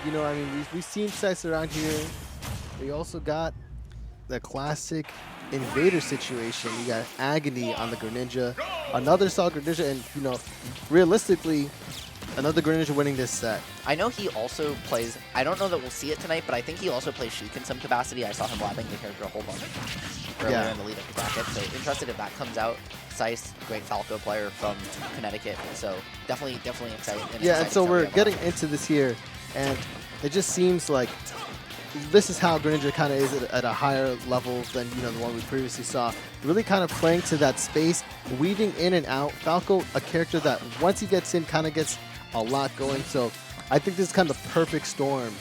You know, I mean, we've seen Sice around here. We also got the classic invader situation. You got Agony on the Greninja, another solid Greninja, and you know, realistically, another Greninja winning this set. I know he also plays, I don't know that we'll see it tonight, but I think he also plays Sheik in some capacity. I saw him lapping the character a whole bunch earlier in the lead-up to bracket, so interested if that comes out. Sice, great Falco player from Connecticut, so definitely excited. Yeah, and so we're getting into this here, and it just seems like this is how Greninja kind of is at a higher level than, you know, the one we previously saw. Really kind of playing to that space, weaving in and out. Falco, a character that once he gets in, kind of gets a lot going. So I think this is kind of the perfect storm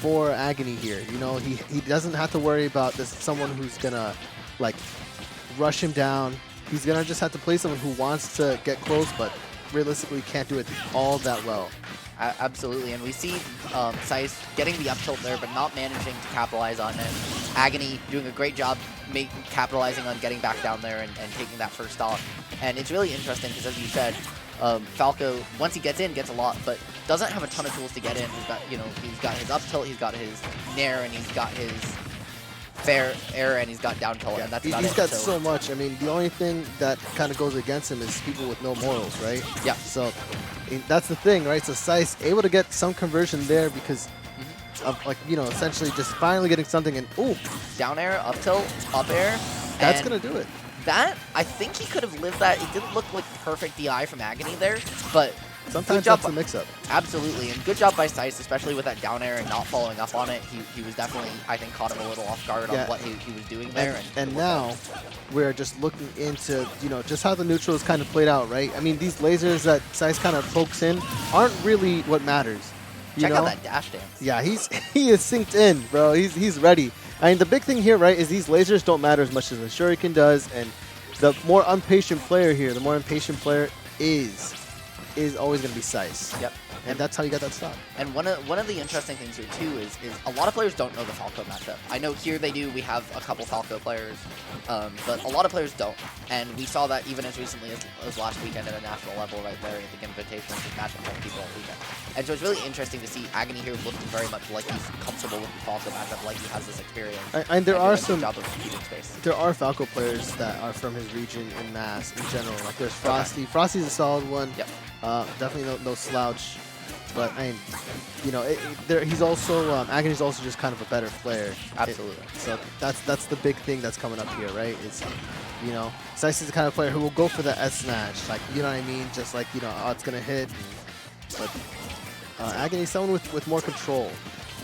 for Agony here. You know, he doesn't have to worry about this someone who's gonna like rush him down. He's gonna just have to play someone who wants to get close, but realistically can't do it all that well. Absolutely, and we see Sice getting the up tilt there, but not managing to capitalize on it. Agony doing a great job capitalizing on getting back down there and taking that first stock. And it's really interesting because, as you said, Falco, once he gets in, gets a lot, but doesn't have a ton of tools to get in. He's got, you know, he's got his up tilt, he's got his nair, and he's got his fair air, and he's got down tilt, and that's about it. He's got so much. I mean, the only thing that kind of goes against him is people with no morals, right? Yeah. So that's the thing, right? So Sice able to get some conversion there because of, like, you know, essentially just finally getting something, and ooh, down air, up tilt, up air. That's gonna do it. That, I think he could have lived that. It didn't look like perfect DI from Agony there, but sometimes that's a mix-up. Absolutely, and good job by Sice, especially with that down air and not following up on it. He was definitely, I think, caught him a little off guard on what he was doing there. And now we're just looking into, you know, just how the neutral is kind of played out, right? I mean, these lasers that Sice kind of pokes in aren't really what matters. Check out that dash dance. Yeah, he is synced in, bro. He's ready. I mean, the big thing here, right, is these lasers don't matter as much as the Shuriken does, and the more impatient player here, the more impatient player is always going to be Sice. Yep. And that's how you got that stop. And one of the interesting things here, too, is a lot of players don't know the Falco matchup. I know here they do. We have a couple Falco players, but a lot of players don't. And we saw that even as recently as last weekend at a national level right there. I think Invitational just matching up people all weekend. And so it's really interesting to see Agony here looking very much like he's comfortable with the Falco matchup, like he has this experience. And there are some space. There are Falco players that are from his region in Mass in general. Like there's Frosty. Okay. Frosty's a solid one. Yep. Definitely no slouch. But I mean, you know, he's also Agony's also just kind of a better player. Absolutely. So that's the big thing that's coming up here, right? It's, you know, Sice is the kind of player who will go for the S smash, like, you know what I mean? Just like, you know, oh, it's gonna hit. But Agony's someone with more control,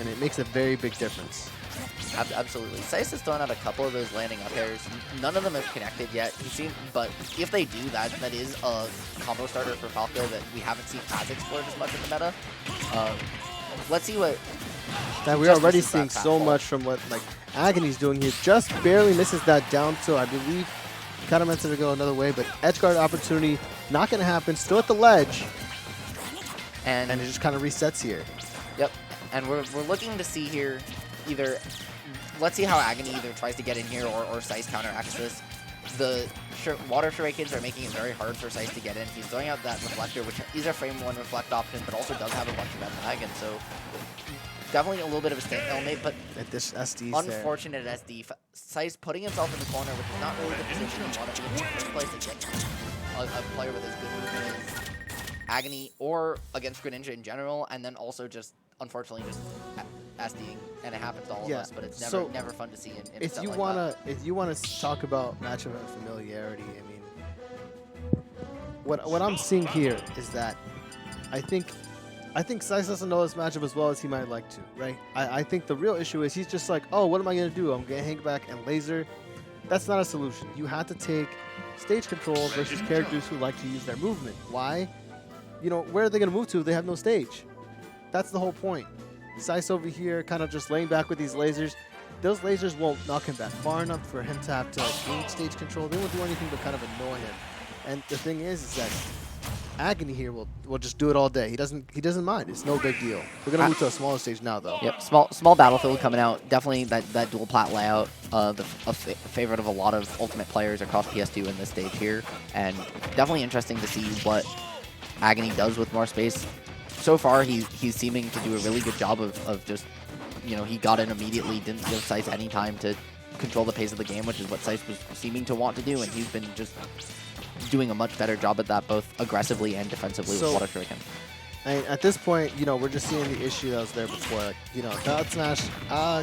and it makes a very big difference. Absolutely. Sice has thrown out a couple of those landing up airs. None of them have connected yet. But if they do, that is a combo starter for Falco that we haven't seen as explored as much in the meta. Let's see what... And we're already seeing so much from what like Agony's doing here. Just barely misses that down tilt. I believe kind of meant to go another way, but edge guard opportunity not going to happen. Still at the ledge. And it just kind of resets here. Yep. And we're looking to see here either... Let's see how Agony either tries to get in here or Sice counteracts this. The Water Shurikens are making it very hard for Sice to get in. He's throwing out that Reflector, which is a frame 1 reflect option, but also does have a bunch of red lag, and so definitely a little bit of a stalemate, but this SD unfortunate there. SD. Sice putting himself in the corner, which is not really the position he wanted to be in the first place to get a player with as good movement as Agony, or against Greninja in general, and then also just, unfortunately, just SDing, and it happens to all of us, but it's never fun to see in if you wanna talk about matchup and familiarity, I mean, what I'm seeing here is that I think Sice doesn't know this matchup as well as he might like to, right? I think the real issue is he's just like, oh, what am I gonna do? I'm gonna hang back and laser. That's not a solution. You have to take stage control versus characters who like to use their movement. Why? You know, where are they gonna move to? They have no stage. That's the whole point. Sice over here kind of just laying back with these lasers. Those lasers won't knock him back far enough for him to have to gain stage control. They won't do anything but kind of annoy him. And the thing is that Agony here will just do it all day. He doesn't mind. It's no big deal. We're gonna move to a smaller stage now, though. Yep, small battlefield coming out. Definitely that dual plat layout. A favorite of a lot of Ultimate players across PS2 in this stage here, and definitely interesting to see what Agony does with more space. so far he's seeming to do a really good job of just, you know, he got in immediately, didn't give Sice any time to control the pace of the game, which is what Sice was seeming to want to do, and he's been just doing a much better job at that, both aggressively and defensively with Water Shuriken. And at this point, you know, we're just seeing the issue that was there before. Like, you know, dot smash,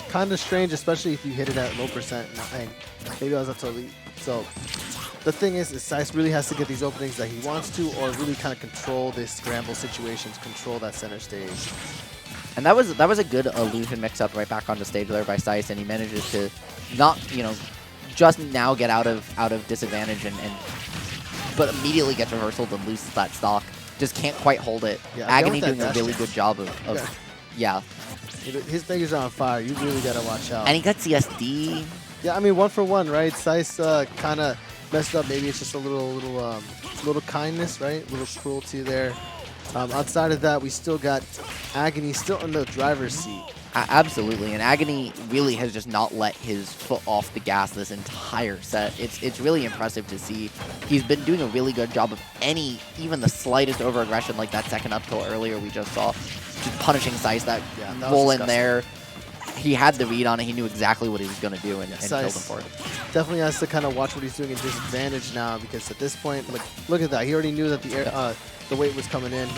kind of strange, especially if you hit it at low percent. And maybe I was up to elite. So the thing is Sice really has to get these openings that he wants to, or really kind of control this scramble situations, control that center stage. And that was a good illusion mix-up right back on the stage there by Sice, and he manages to not, you know, just now get out of disadvantage but immediately gets reversaled and loses that stock. Just can't quite hold it. Yeah, Agony doing a really good job of yeah. His fingers are on fire. You really gotta watch out. And he got CSD. Yeah, I mean 1 for 1, right? Sice kind of messed up. Maybe it's just a little kindness, right? A little cruelty there. Outside of that, we still got Agony still in the driver's seat. Absolutely, and Agony really has just not let his foot off the gas this entire set. It's really impressive to see. He's been doing a really good job of even the slightest over-aggression, like that second up tilt earlier we just saw. Just punishing Sice, that roll in there. He had the read on it. He knew exactly what he was going to do and killed him for it. Definitely has to kind of watch what he's doing in disadvantage now, because at this point, look at that. He already knew that the weight was coming in.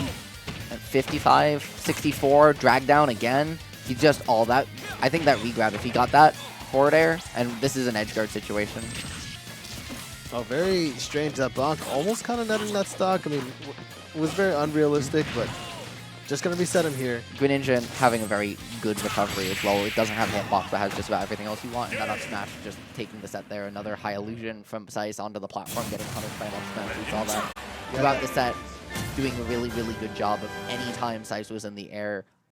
At 55, 64, drag down again. He just all that. I think that regrab, if he got that forward air, and this is an edge guard situation. Oh, very strange. That block almost kind of netting that stock. I mean, it was very unrealistic, but just going to reset him here. Greninja having a very good recovery as well. It doesn't have hitbox, but has just about everything else you want. And that up smash, just taking the set there. Another high illusion from Sice onto the platform, getting punished by an up smash. We saw that throughout the set, doing a really, really good job of any time Sice was in the air,